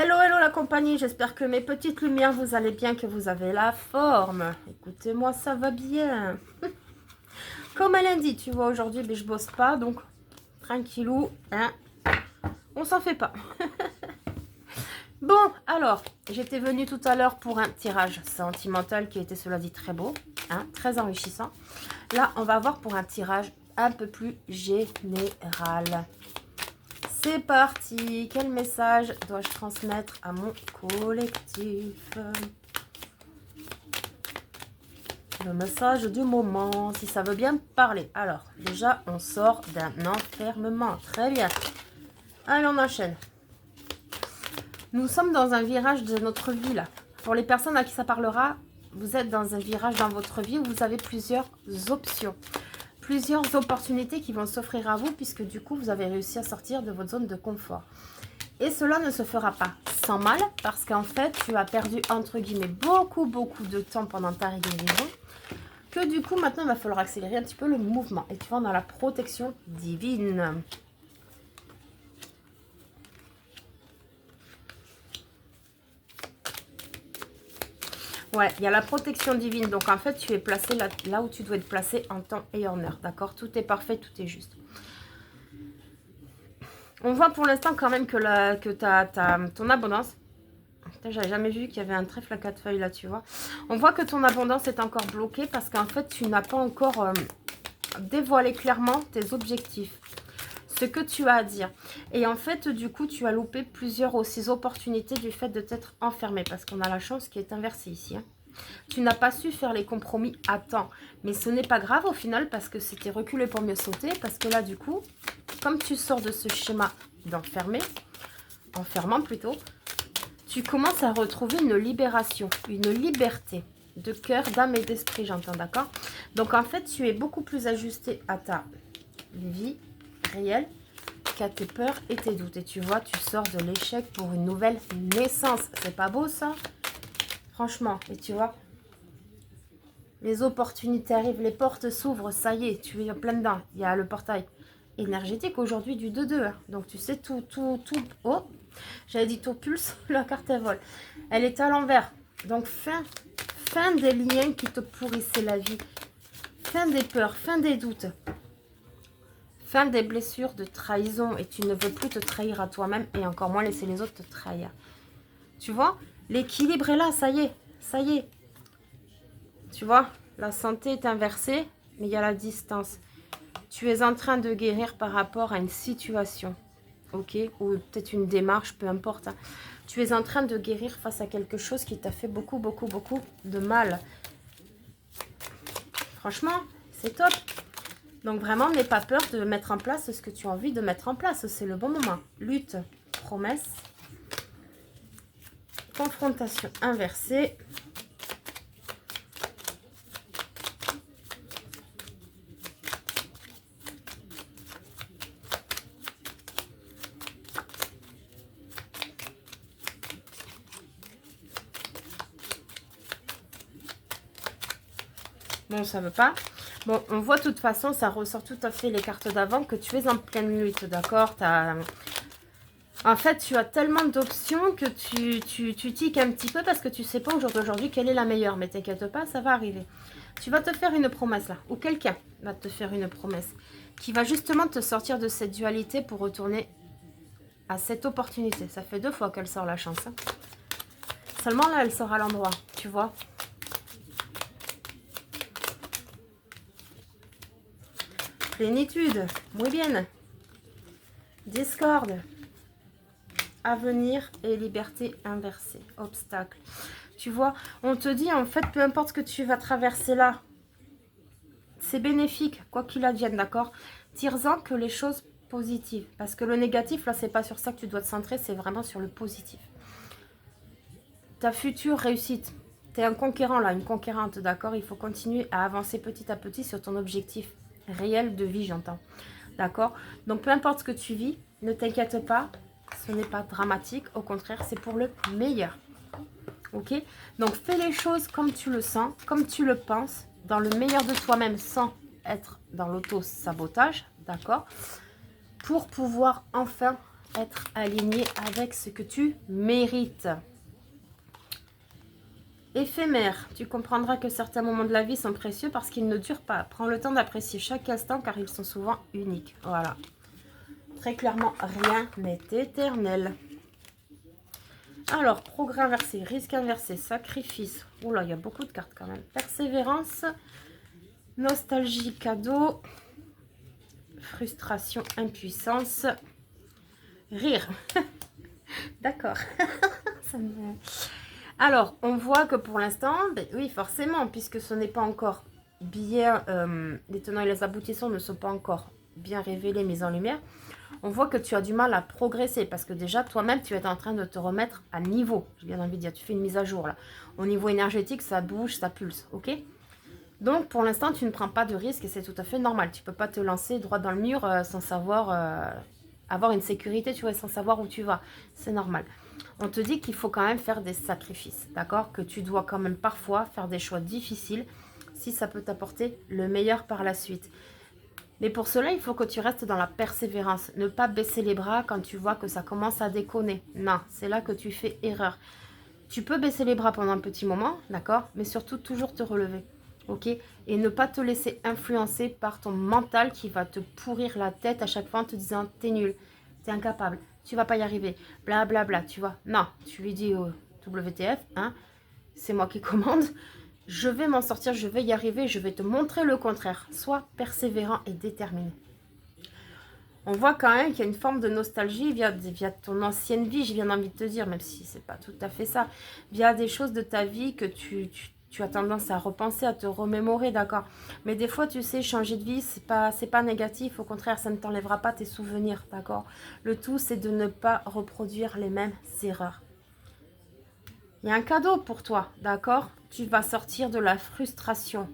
Hello, hello la compagnie, j'espère que mes petites lumières, vous allez bien, que vous avez la forme. Écoutez-moi, ça va bien. Comme elle dit, tu vois, aujourd'hui, je bosse pas, donc tranquillou, hein, on s'en fait pas. Bon, alors, j'étais venue tout à l'heure pour un tirage sentimental qui était, cela dit, très beau, hein, très enrichissant. Là, on va voir pour un tirage un peu plus général. C'est parti. Quel message dois-je transmettre à mon collectif? Le message du moment, si ça veut bien parler. Alors, déjà, on sort d'un enfermement. Très bien. Allez, on enchaîne. Nous sommes dans un virage de notre vie, là. Pour les personnes à qui ça parlera, vous êtes dans un virage dans votre vie où vous avez plusieurs options. Plusieurs opportunités qui vont s'offrir à vous puisque du coup, vous avez réussi à sortir de votre zone de confort. Et cela ne se fera pas sans mal parce qu'en fait, tu as perdu, entre guillemets, beaucoup de temps pendant ta guérison. Que du coup, maintenant, il va falloir accélérer un petit peu le mouvement. Et tu vas dans la protection divine. Ouais, il y a la protection divine. Donc, en fait, tu es placé là où tu dois être placé en temps et en heure. D'accord? Tout est parfait, tout est juste. On voit pour l'instant quand même que ton abondance... J'avais jamais vu qu'il y avait un trèfle à 4 feuilles là, tu vois. On voit que ton abondance est encore bloquée parce qu'en fait, tu n'as pas encore dévoilé clairement tes objectifs. Ce que tu as à dire. Et en fait, du coup, tu as loupé plusieurs aussi opportunités du fait de t'être enfermé. Parce qu'on a la chance qui est inversée ici. Hein. Tu n'as pas su faire les compromis à temps. Mais ce n'est pas grave au final parce que c'était reculé pour mieux sauter. Parce que là, du coup, comme tu sors de ce schéma enfermant plutôt, tu commences à retrouver une libération, une liberté de cœur, d'âme et d'esprit, j'entends, d'accord? Donc, en fait, tu es beaucoup plus ajusté à ta vie réelle qu'à tes peurs et tes doutes. Et tu vois, tu sors de l'échec pour une nouvelle naissance. C'est pas beau, ça? Franchement, et tu vois, les opportunités arrivent, les portes s'ouvrent, ça y est, tu es en plein dedans. Il y a le portail énergétique aujourd'hui du 2-2. Hein. Donc, tu sais, tout... Oh, j'avais dit tout pulse, la carte elle vole. Elle est à l'envers. Donc, fin des liens qui te pourrissaient la vie. Fin des peurs, fin des doutes. Fin des blessures de trahison. Et tu ne veux plus te trahir à toi-même et encore moins laisser les autres te trahir. Tu vois, l'équilibre est là, ça y est. Ça y est. Tu vois, la santé est inversée, mais il y a la distance. Tu es en train de guérir par rapport à une situation. Ok, ou peut-être une démarche, peu importe. Hein. Tu es en train de guérir face à quelque chose qui t'a fait beaucoup de mal. Franchement, c'est top. Donc vraiment, n'aie pas peur de mettre en place ce que tu as envie de mettre en place. C'est le bon moment. Lutte, promesse, confrontation inversée. Bon, ça veut pas. Bon, on voit de toute façon, ça ressort tout à fait les cartes d'avant, que tu es en pleine lutte, d'accord? En fait, tu as tellement d'options que tu tiques un petit peu parce que tu sais pas au jour d'aujourd'hui quelle est la meilleure. Mais t'inquiète pas, ça va arriver. Tu vas te faire une promesse là, ou quelqu'un va te faire une promesse qui va justement te sortir de cette dualité pour retourner à cette opportunité. Ça fait 2 fois qu'elle sort la chance. Hein. Seulement là, elle sort à l'endroit, tu vois? Plénitude, muy bien. Discorde. Avenir et liberté inversée. Obstacle. Tu vois, on te dit en fait, peu importe ce que tu vas traverser là, c'est bénéfique, quoi qu'il advienne, d'accord? Tire-en que les choses positives. Parce que le négatif, là, c'est pas sur ça que tu dois te centrer, c'est vraiment sur le positif. Ta future réussite. Tu es un conquérant là, une conquérante, d'accord? Il faut continuer à avancer petit à petit sur ton objectif réel de vie, j'entends. D'accord? Donc, peu importe ce que tu vis, ne t'inquiète pas, ce n'est pas dramatique. Au contraire, c'est pour le meilleur. Ok? Donc, fais les choses comme tu le sens, comme tu le penses, dans le meilleur de toi-même, sans être dans l'auto-sabotage, d'accord? Pour pouvoir enfin être aligné avec ce que tu mérites. Éphémère, tu comprendras que certains moments de la vie sont précieux parce qu'ils ne durent pas. Prends le temps d'apprécier chaque instant car ils sont souvent uniques. Voilà. Très clairement, rien n'est éternel. Alors, progrès inversé, risque inversé, sacrifice. Oula, il y a beaucoup de cartes quand même. Persévérance, nostalgie, cadeau, frustration, impuissance, rire. D'accord. Alors, on voit que pour l'instant, ben oui, forcément, puisque ce n'est pas encore bien, les tenants et les aboutissants ne sont pas encore bien révélés, mis en lumière, on voit que tu as du mal à progresser, parce que déjà, toi-même, tu es en train de te remettre à niveau, j'ai bien envie de dire, tu fais une mise à jour, là. Au niveau énergétique, ça bouge, ça pulse, ok? Donc, pour l'instant, tu ne prends pas de risque, et c'est tout à fait normal. Tu ne peux pas te lancer droit dans le mur sans savoir, avoir une sécurité, tu vois, sans savoir où tu vas. C'est normal. On te dit qu'il faut quand même faire des sacrifices, d'accord? Que tu dois quand même parfois faire des choix difficiles si ça peut t'apporter le meilleur par la suite. Mais pour cela, il faut que tu restes dans la persévérance. Ne pas baisser les bras quand tu vois que ça commence à déconner. Non, c'est là que tu fais erreur. Tu peux baisser les bras pendant un petit moment, d'accord? Mais surtout, toujours te relever, ok? Et ne pas te laisser influencer par ton mental qui va te pourrir la tête à chaque fois en te disant « t'es nul, t'es incapable, tu vas pas y arriver, blablabla, bla, bla, tu vois ?» Non, tu lui dis WTF, hein? C'est moi qui commande. Je vais m'en sortir, je vais y arriver, je vais te montrer le contraire. Sois persévérant et déterminé. On voit quand même qu'il y a une forme de nostalgie via ton ancienne vie, j'ai bien envie de te dire, même si c'est pas tout à fait ça. Via des choses de ta vie que tu as tendance à repenser, à te remémorer, d'accord? Mais des fois, tu sais, changer de vie, c'est pas négatif. Au contraire, ça ne t'enlèvera pas tes souvenirs, d'accord? Le tout, c'est de ne pas reproduire les mêmes erreurs. Il y a un cadeau pour toi, d'accord? Tu vas sortir de la frustration.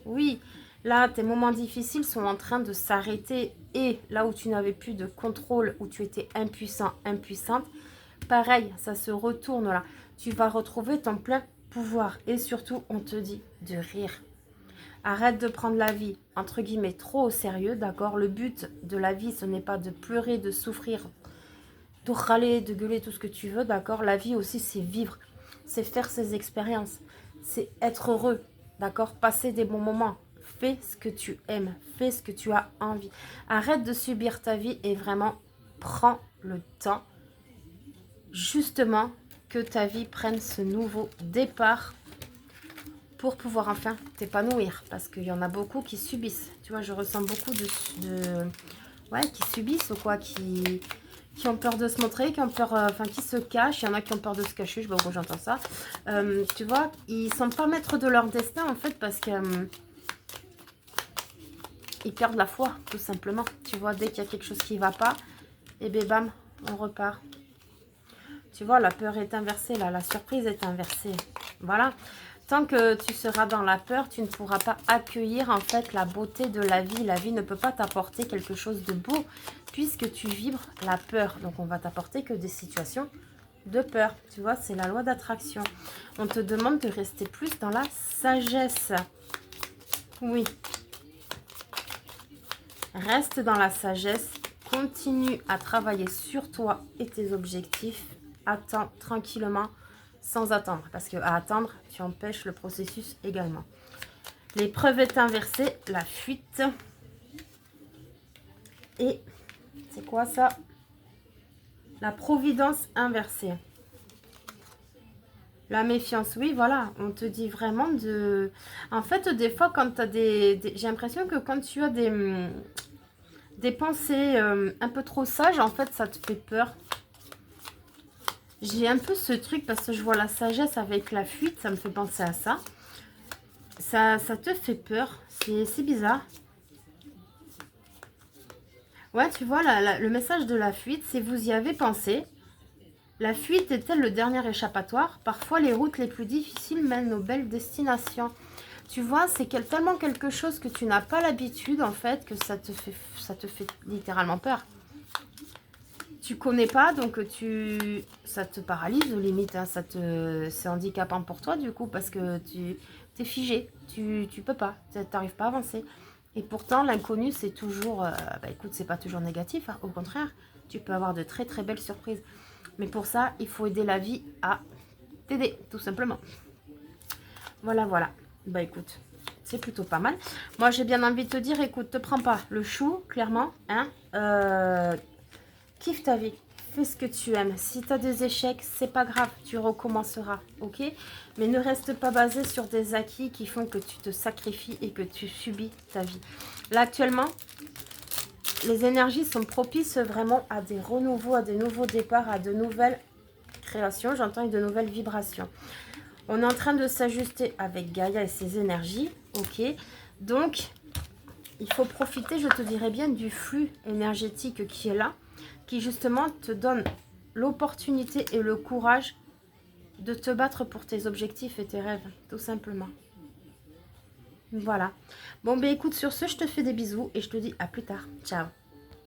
Oui, là, tes moments difficiles sont en train de s'arrêter. Et là où tu n'avais plus de contrôle, où tu étais impuissant, impuissante, pareil, ça se retourne là. Tu vas retrouver ton plein pouvoir. Et surtout, on te dit de rire. Arrête de prendre la vie, entre guillemets, trop au sérieux, d'accord? Le but de la vie, ce n'est pas de pleurer, de souffrir, de râler, de gueuler, tout ce que tu veux, d'accord? La vie aussi, c'est vivre, c'est faire ses expériences, c'est être heureux, d'accord? Passer des bons moments. Fais ce que tu aimes, fais ce que tu as envie. Arrête de subir ta vie et vraiment prends le temps, justement, que ta vie prenne ce nouveau départ pour pouvoir enfin t'épanouir. Parce qu'il y en a beaucoup qui subissent. Tu vois, je ressens beaucoup ouais, qui subissent ou quoi, qui ont peur de se montrer, qui ont peur, enfin qui se cachent. Il y en a qui ont peur de se cacher, je sais pas pourquoi j'entends ça. Tu vois, ils sont pas maîtres de leur destin en fait parce que ils perdent la foi, tout simplement. Tu vois, dès qu'il y a quelque chose qui va pas, et ben bam, on repart. Tu vois, la peur est inversée là, la surprise est inversée. Voilà. Tant que tu seras dans la peur, tu ne pourras pas accueillir en fait la beauté de la vie. La vie ne peut pas t'apporter quelque chose de beau puisque tu vibres la peur. Donc on va t'apporter que des situations de peur. Tu vois, c'est la loi d'attraction. On te demande de rester plus dans la sagesse. Oui. Reste dans la sagesse. Continue à travailler sur toi et tes objectifs. Attends tranquillement. Sans attendre, parce que à attendre, tu empêches le processus également. L'épreuve est inversée, la fuite. Et c'est quoi ça? La providence inversée. La méfiance, oui, voilà. On te dit vraiment de... En fait, des fois, quand tu as j'ai l'impression que quand tu as des pensées un peu trop sages, en fait, ça te fait peur. J'ai un peu ce truc parce que je vois la sagesse avec la fuite, ça me fait penser à ça. Ça te fait peur, c'est bizarre. Ouais, tu vois, le message de la fuite, c'est vous y avez pensé. La fuite est-elle le dernier échappatoire? Parfois, les routes les plus difficiles mènent aux belles destinations. Tu vois, c'est tellement quelque chose que tu n'as pas l'habitude, en fait, que ça te fait littéralement peur. Tu connais pas, donc ça te paralyse limite, hein, c'est handicapant pour toi du coup parce que tu es figé, tu peux pas, tu n'arrives pas à avancer. Et pourtant l'inconnu c'est toujours, bah écoute c'est pas toujours négatif, hein, au contraire, tu peux avoir de très très belles surprises. Mais pour ça, il faut aider la vie à t'aider, tout simplement. Voilà, voilà. Bah écoute, c'est plutôt pas mal. Moi, j'ai bien envie de te dire, écoute, te prends pas le chou, clairement. Hein, kiffe ta vie. Fais ce que tu aimes. Si tu as des échecs, c'est pas grave. Tu recommenceras, ok? Mais ne reste pas basé sur des acquis qui font que tu te sacrifies et que tu subis ta vie. Là, actuellement, les énergies sont propices vraiment à des renouveaux, à des nouveaux départs, à de nouvelles créations, j'entends, et de nouvelles vibrations. On est en train de s'ajuster avec Gaïa et ses énergies, ok? Donc, il faut profiter, je te dirais bien, du flux énergétique qui est là, qui justement te donne l'opportunité et le courage de te battre pour tes objectifs et tes rêves, tout simplement. Voilà. Bon, ben écoute, sur ce, je te fais des bisous et je te dis à plus tard. Ciao.